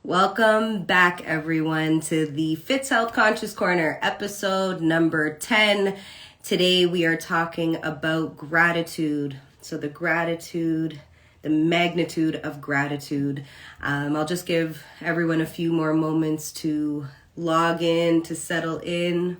Welcome back, everyone, to the Fitz Health Conscious Corner, episode number 10. Today we are talking about gratitude. So the magnitude of gratitude. I'll just give everyone a few more moments to log in, to settle in.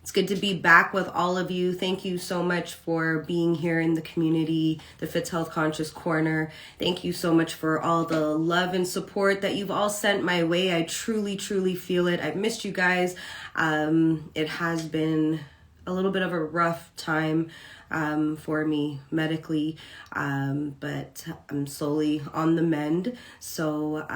It's good to be back with all of you. Thank you so much for being here in the community, the Fitz Health Conscious Corner. Thank you so much for all the love and support that you've all sent my way. I truly, truly feel it. I've missed you guys. It has been a little bit of a rough time for me medically, but I'm slowly on the mend. So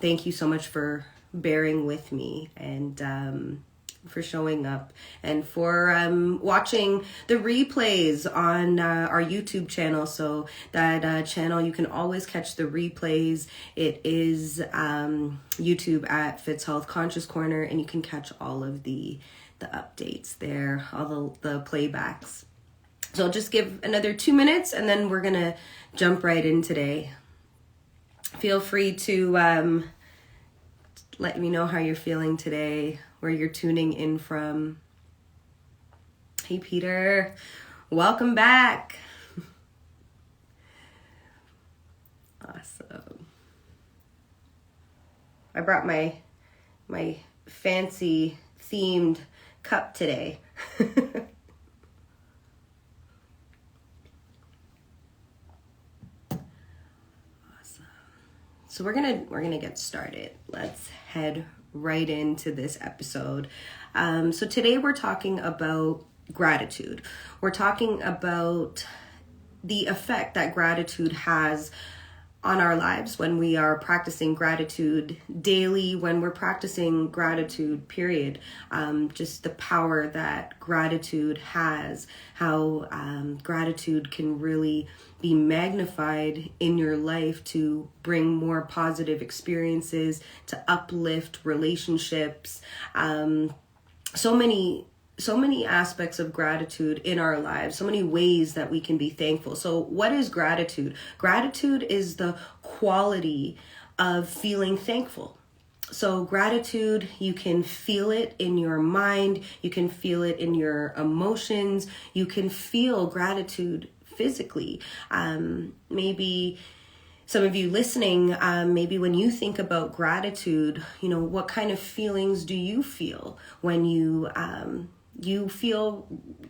thank you so much for bearing with me and for showing up and for watching the replays on our YouTube channel. So that channel, you can always catch the replays. It is YouTube at Fitz Health Conscious Corner, and you can catch all of the updates there, all the playbacks. So I'll just give another 2 minutes and then we're gonna jump right in today. Feel free to let me know how you're feeling today, where you're tuning in from. Hey, Peter, welcome back. Awesome. I brought my fancy themed cup today. So we're gonna get started. Let's head right into this episode. So today we're talking about gratitude. We're talking about the effect that gratitude has on our lives when we are practicing gratitude daily, when we're practicing gratitude, period. Just the power that gratitude has, how gratitude can really be magnified in your life to bring more positive experiences, to uplift relationships. So many aspects of gratitude in our lives, so many ways that we can be thankful. So what is gratitude? Gratitude is the quality of feeling thankful. So gratitude, you can feel it in your mind, you can feel it in your emotions, you can feel gratitude physically. Maybe some of you listening, maybe when you think about gratitude, what kind of feelings do you feel when you feel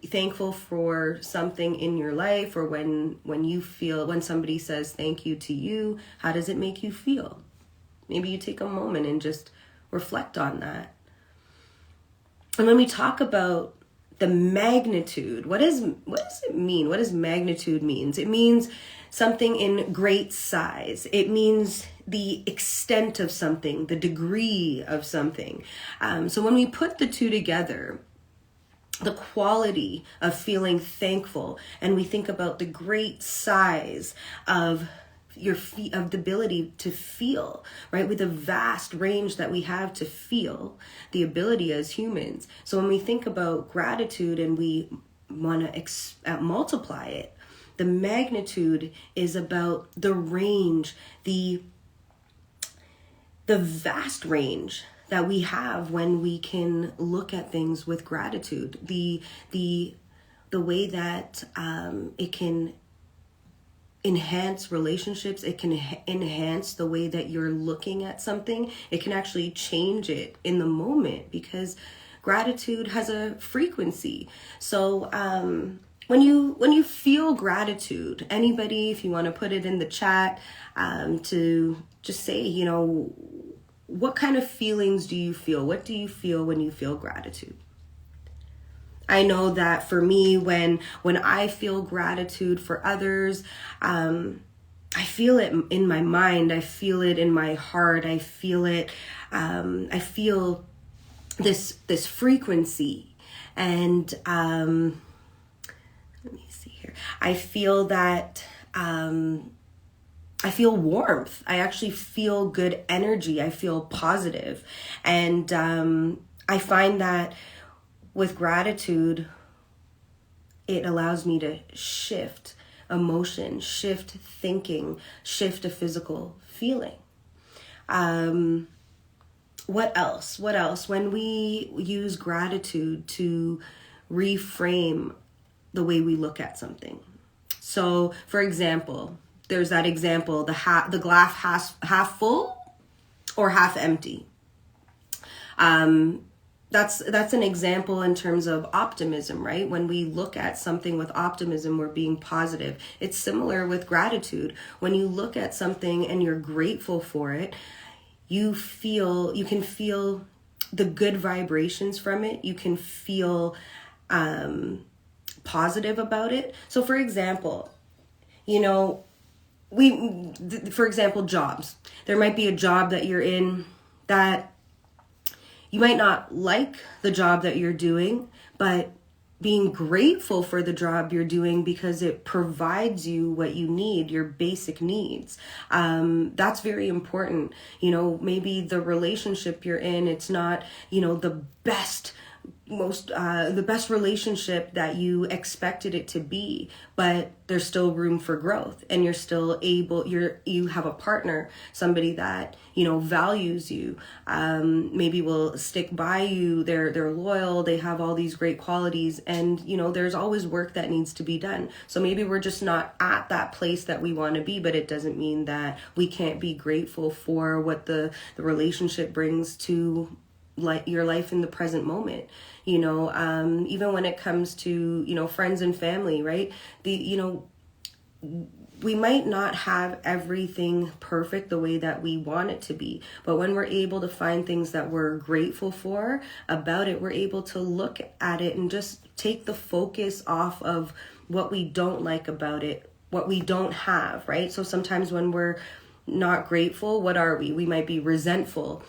thankful for something in your life, or when somebody says thank you to you? How does it make you feel? Maybe you take a moment and just reflect on that. And when we talk about the magnitude, what does it mean? What does magnitude means? It means something in great size. It means the extent of something, the degree of something. So when we put the two together, the quality of feeling thankful, and we think about the great size of of the ability to feel, right? With the vast range that we have to feel, the ability as humans. So when we think about gratitude and we want to multiply it, the magnitude is about the range, the vast range that we have when we can look at things with gratitude, the way that it can enhance relationships, it can enhance the way that you're looking at something. It can actually change it in the moment because gratitude has a frequency. So when you feel gratitude, anybody, if you want to put it in the chat, to just say, what kind of feelings do you feel? What do you feel when you feel gratitude? I know that for me, when I feel gratitude for others, I feel it in my mind. I feel it in my heart. I feel it. I feel this frequency, and let me see here. I feel that. I feel warmth. I actually feel good energy. I feel positive, and I find that with gratitude, it allows me to shift emotion, shift thinking, shift a physical feeling. What else? When we use gratitude to reframe the way we look at something. So, for example, there's that example, the glass half full or half empty. That's an example in terms of optimism, right? When we look at something with optimism, we're being positive. It's similar with gratitude. When you look at something and you're grateful for it, you can feel the good vibrations from it. You can feel positive about it. So for example, for example, jobs. There might be a job that you're in that you might not like the job that you're doing, but being grateful for the job you're doing because it provides you what you need, your basic needs. That's very important. Maybe the relationship you're in, it's not, the best relationship that you expected it to be, but there's still room for growth, and you're still you have a partner, somebody that values you, maybe will stick by you, they're loyal, they have all these great qualities, and there's always work that needs to be done. So maybe we're just not at that place that we want to be, but it doesn't mean that we can't be grateful for what the relationship brings to your life in the present moment. Even when it comes to friends and family, right? We might not have everything perfect the way that we want it to be, but when we're able to find things that we're grateful for about it, we're able to look at it and just take the focus off of what we don't like about it, what we don't have, right? So sometimes when we're not grateful, what are we? We might be resentful,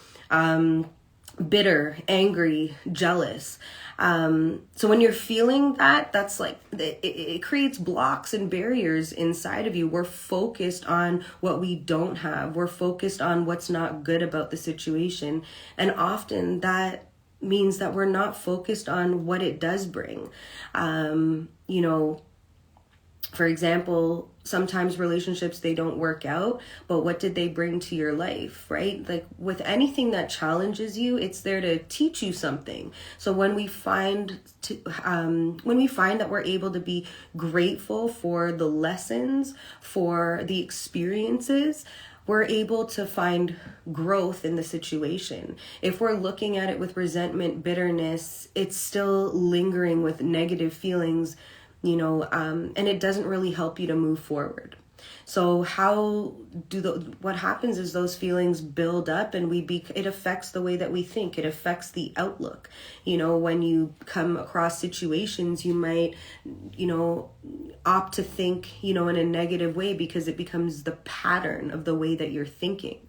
bitter, angry, jealous. So when you're feeling that's like, it creates blocks and barriers inside of you. We're focused on what we don't have. We're focused on what's not good about the situation. And often that means that we're not focused on what it does bring. For example, sometimes relationships, they don't work out, but what did they bring to your life, right? Like with anything that challenges you, it's there to teach you something. So when we find that we're able to be grateful for the lessons, for the experiences, we're able to find growth in the situation. If we're looking at it with resentment, bitterness, it's still lingering with negative feelings, and it doesn't really help you to move forward. So what happens is those feelings build up, and it affects the way that we think. It affects the outlook. When you come across situations, you might, opt to think, in a negative way because it becomes the pattern of the way that you're thinking.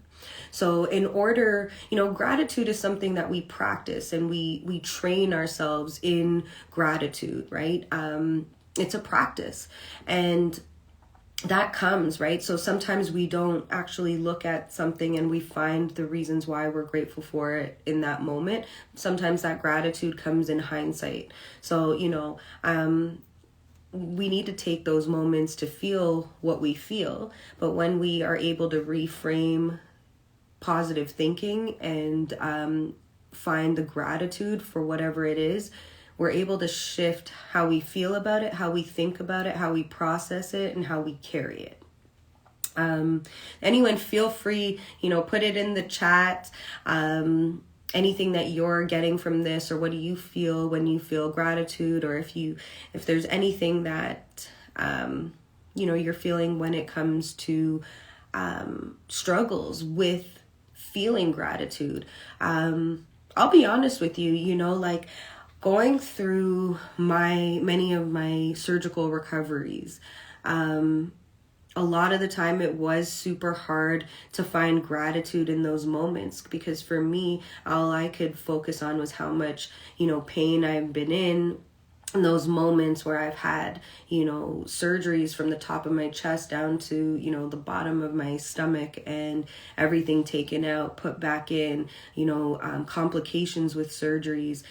So in order, gratitude is something that we practice, and we train ourselves in gratitude, right? It's a practice, and that comes, right? So sometimes we don't actually look at something and we find the reasons why we're grateful for it in that moment. Sometimes that gratitude comes in hindsight. So, we need to take those moments to feel what we feel. But when we are able to reframe positive thinking and find the gratitude for whatever it is, we're able to shift how we feel about it, how we think about it, how we process it, and how we carry it. Anyone, feel free, put it in the chat. Anything that you're getting from this, or what do you feel when you feel gratitude, or if there's anything that you're feeling when it comes to struggles with feeling gratitude. I'll be honest with you, going through many of my surgical recoveries, a lot of the time it was super hard to find gratitude in those moments, because for me, all I could focus on was how much, pain I've been in those moments where I've had, surgeries from the top of my chest down to, the bottom of my stomach, and everything taken out, put back in, complications with surgeries,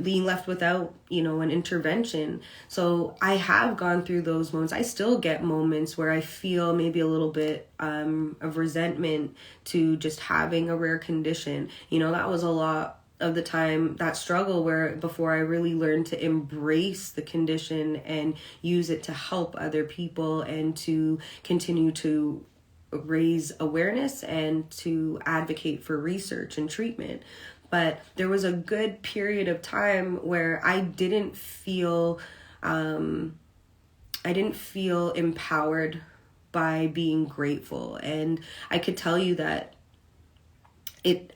being left without, an intervention. So I have gone through those moments. I still get moments where I feel maybe a little bit of resentment to just having a rare condition. That was a lot of the time, that struggle where before I really learned to embrace the condition and use it to help other people and to continue to raise awareness and to advocate for research and treatment. But there was a good period of time where I didn't feel empowered by being grateful. And I could tell you that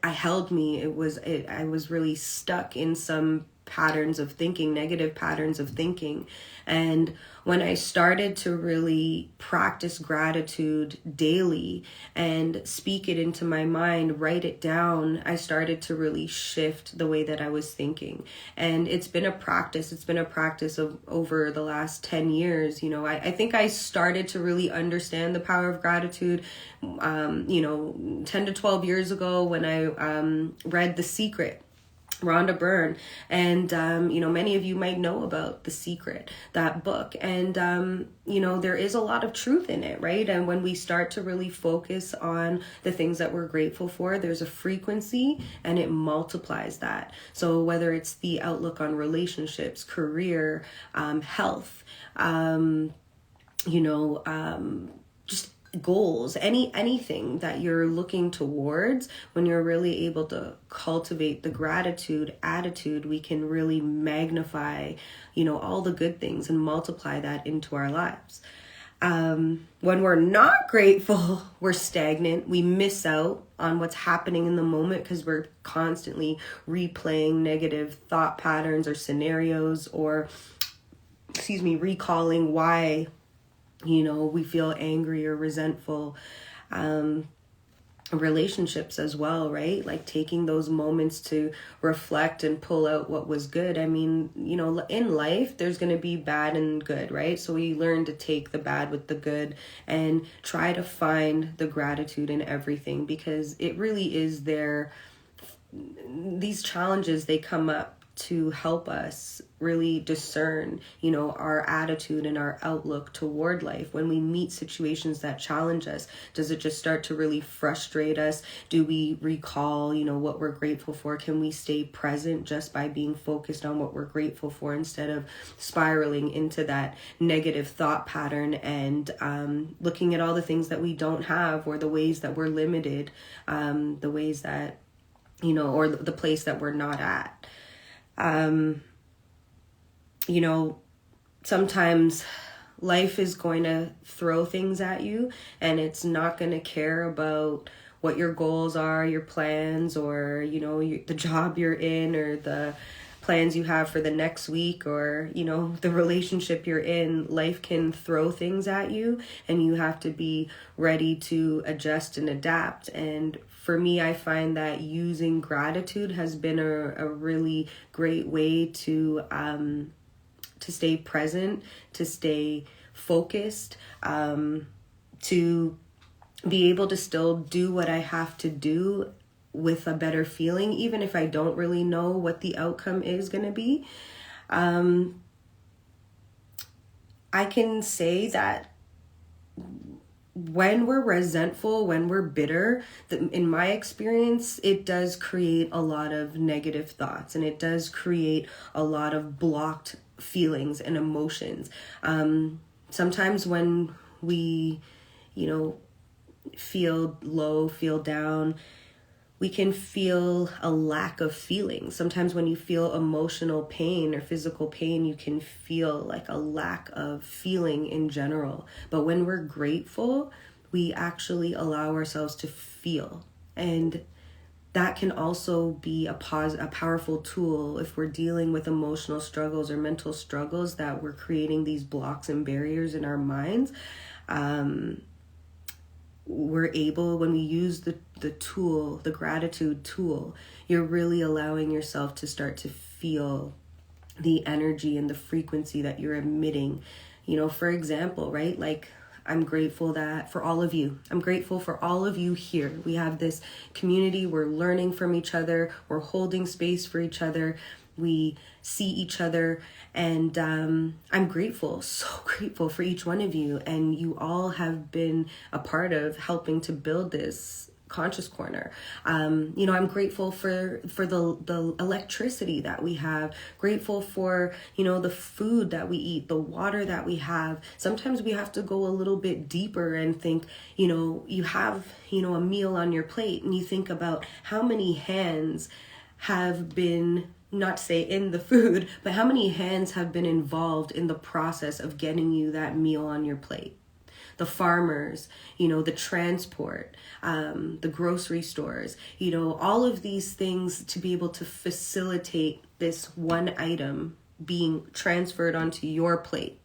I was really stuck in some patterns of thinking, negative patterns of thinking. And when I started to really practice gratitude daily and speak it into my mind, write it down, I started to really shift the way that I was thinking. And it's been a practice. It's been a practice of over the last 10 years. I think I started to really understand the power of gratitude, 10 to 12 years ago when I read The Secret, Rhonda Byrne. And, many of you might know about The Secret, that book. And, there is a lot of truth in it, right? And when we start to really focus on the things that we're grateful for, there's a frequency and it multiplies that. So whether it's the outlook on relationships, career, health, just goals, anything that you're looking towards, when you're really able to cultivate the gratitude attitude, we can really magnify, all the good things and multiply that into our lives. When we're not grateful, we're stagnant. We miss out on what's happening in the moment because we're constantly replaying negative thought patterns or scenarios, or recalling why we feel angry or resentful. Relationships as well, right? Like taking those moments to reflect and pull out what was good. I mean, in life, there's going to be bad and good, right? So we learn to take the bad with the good and try to find the gratitude in everything, because it really is there. These challenges, they come up to help us really discern, our attitude and our outlook toward life. When we meet situations that challenge us, does it just start to really frustrate us? Do we recall, what we're grateful for? Can we stay present just by being focused on what we're grateful for instead of spiraling into that negative thought pattern and looking at all the things that we don't have, or the ways that we're limited, the ways that, or the place that we're not at. Sometimes life is going to throw things at you, and it's not going to care about what your goals are, your plans, or, the job you're in, or the plans you have for the next week, or, the relationship you're in. Life can throw things at you, and you have to be ready to adjust and adapt. And for me, I find that using gratitude has been a really great way to stay present, to stay focused, to be able to still do what I have to do with a better feeling, even if I don't really know what the outcome is going to be. I can say that when we're resentful, when we're bitter, in my experience, it does create a lot of negative thoughts, and it does create a lot of blocked feelings and emotions. Sometimes when we, feel low, feel down, we can feel a lack of feelings. Sometimes when you feel emotional pain or physical pain, you can feel like a lack of feeling in general. But when we're grateful, we actually allow ourselves to feel. And that can also be a powerful tool if we're dealing with emotional struggles or mental struggles, that we're creating these blocks and barriers in our minds. We're able, when we use the tool, the gratitude tool, you're really allowing yourself to start to feel the energy and the frequency that you're emitting. For example, right? Like, I'm grateful for all of you. I'm grateful for all of you here. We have this community. We're learning from each other. We're holding space for each other. we see each other. And I'm grateful, so grateful for each one of you. And you all have been a part of helping to build this Conscious Corner. I'm grateful for the electricity that we have, grateful for, the food that we eat, the water that we have. Sometimes we have to go a little bit deeper and think, you have, a meal on your plate, and you think about how many hands have been, not to say in the food, but how many hands have been involved in the process of getting you that meal on your plate. The farmers, the transport, the grocery stores, all of these things to be able to facilitate this one item being transferred onto your plate,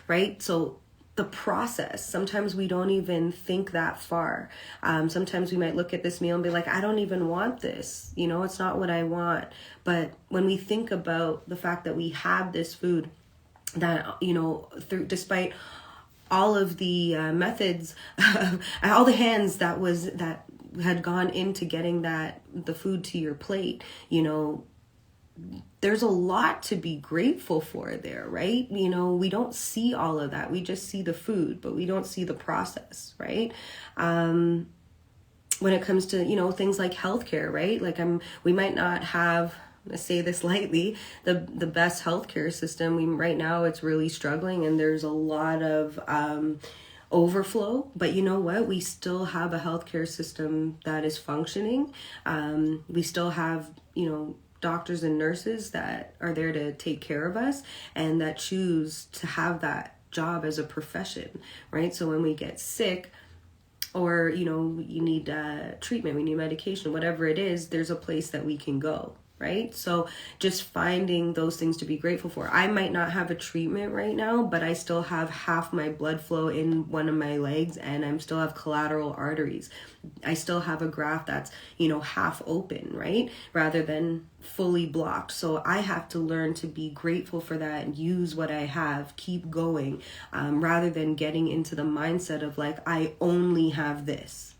right? So the process, sometimes we don't even think that far. Sometimes we might look at this meal and be like, I don't even want this. It's not what I want. But when we think about the fact that we have this food that, despite all of the methods, all the hands that had gone into getting the food to your plate, there's a lot to be grateful for there, right? We don't see all of that. We just see the food, but we don't see the process, right? When it comes to, things like healthcare, right? Like we might not have, I say this lightly, the best healthcare system. Right now it's really struggling, and there's a lot of overflow, but you know what? We still have a healthcare system that is functioning. We still have, doctors and nurses that are there to take care of us and that choose to have that job as a profession, right? So when we get sick, or, you need treatment, we need medication, whatever it is, there's a place that we can go, right? So just finding those things to be grateful for. I might not have a treatment right now, but I still have half my blood flow in one of my legs, and I still have collateral arteries. I still have a graft that's, half open, right? Rather than fully blocked. So I have to learn to be grateful for that and use what I have, keep going, rather than getting into the mindset of like, I only have this.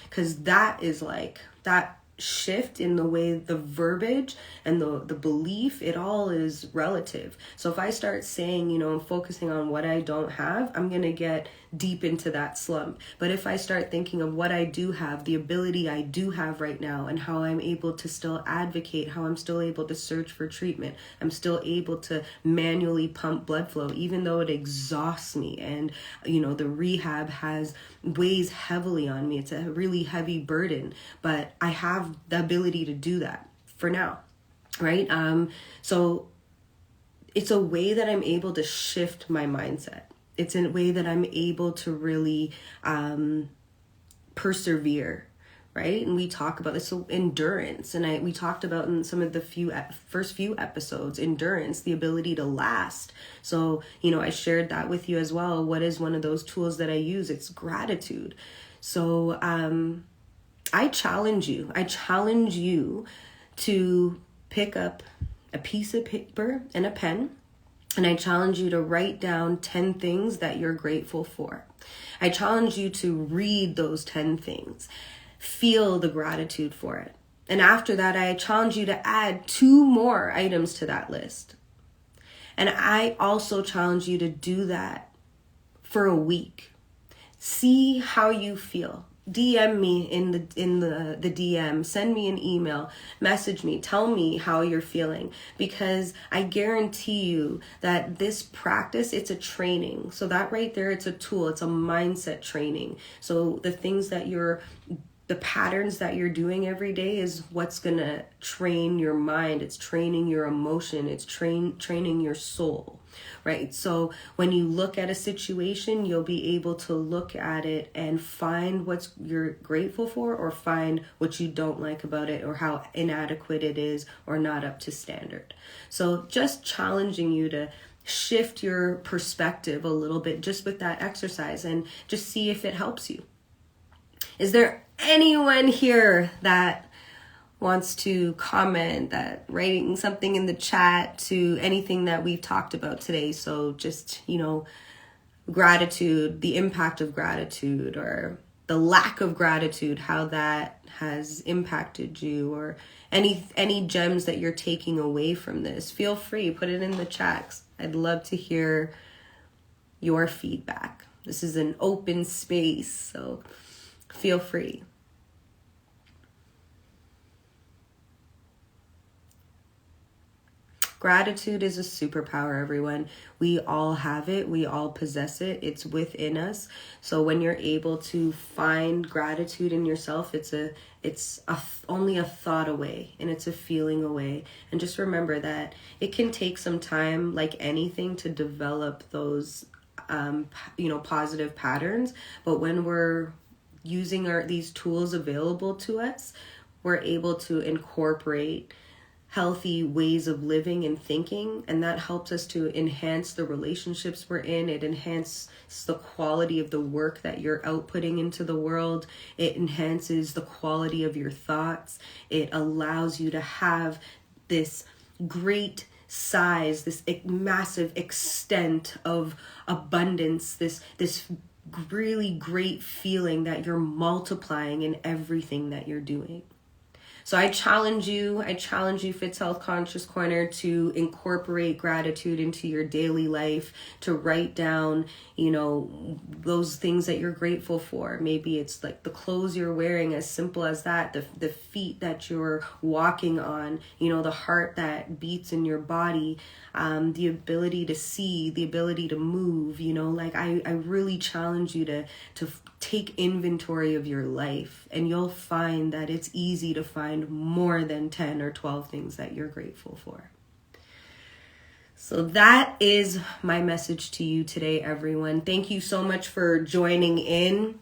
Because that is like, that shift in the way the verbiage and the belief, it all is relative. So if I start saying, I'm focusing on what I don't have, I'm going to get deep into that slump. But if I start thinking of what I do have, the ability I do have right now, and how I'm able to still advocate, how I'm still able to search for treatment, I'm still able to manually pump blood flow, even though it exhausts me. And, the rehab weighs heavily on me. It's a really heavy burden, but I have the ability to do that for now, right? So it's a way that I'm able to shift my mindset. It's a way that I'm able to really persevere, right? And we talk about this, so endurance, and we talked about in some of the first few episodes, endurance, the ability to last. So, I shared that with you as well. What is one of those tools that I use? It's gratitude. So I challenge you to pick up a piece of paper and a pen. And I challenge you to write down 10 things that you're grateful for. I challenge you to read those 10 things. Feel the gratitude for it. And after that, I challenge you to add 2 more items to that list. And I also challenge you to do that for a week. See how you feel. DM me in the DM, send me an email, message me, tell me how you're feeling, because I guarantee you that this practice, it's a training. So that right there, it's a tool, it's a mindset training. So the patterns that you're doing every day is what's going to train your mind. It's training your emotion. It's training your soul, right? So when you look at a situation, you'll be able to look at it and find what you're grateful for, or find what you don't like about it, or how inadequate it is, or not up to standard. So just challenging you to shift your perspective a little bit just with that exercise, and just see if it helps you. Is there anyone here that wants to comment, that writing something in the chat to anything that we've talked about today? So just, gratitude, the impact of gratitude, or the lack of gratitude, how that has impacted you, or any gems that you're taking away from this. Feel free, put it in the chats. I'd love to hear your feedback. This is an open space, so feel free. Gratitude is a superpower, everyone. We all have it. We all possess it. It's within us. So when you're able to find gratitude in yourself, it's only a thought away, and it's a feeling away. And just remember that it can take some time, like anything, to develop those positive patterns. But when we're using these tools available to us, we're able to incorporate healthy ways of living and thinking, and that helps us to enhance the relationships we're in. It enhances the quality of the work that you're outputting into the world. It enhances the quality of your thoughts. It allows you to have this great size, this massive extent of abundance, this really great feeling that you're multiplying in everything that you're doing. So I challenge you, Fitz Health Conscious Corner, to incorporate gratitude into your daily life, to write down, those things that you're grateful for. Maybe it's like the clothes you're wearing, as simple as that, the feet that you're walking on, the heart that beats in your body, the ability to see, the ability to move, I really challenge you to take inventory of your life, and you'll find that it's easy to find more than 10 or 12 things that you're grateful for. So that is my message to you today, everyone. Thank you so much for joining in.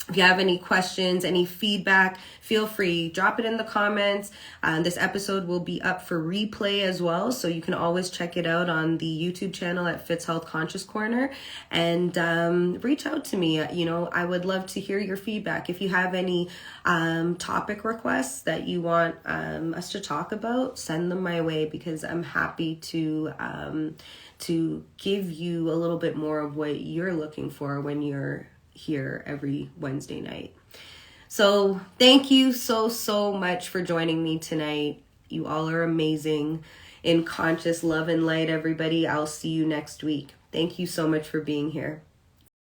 If you have any questions, any feedback, feel free, drop it in the comments. This episode will be up for replay as well, so you can always check it out on the YouTube channel at Fitz Health Conscious Corner, and reach out to me. I would love to hear your feedback. If you have any topic requests that you want us to talk about, send them my way, because I'm happy to give you a little bit more of what you're looking for when you're here every Wednesday night. So thank you so much for joining me tonight. You all are amazing. In conscious love and light, everybody. I'll see you next week. Thank you so much for being here.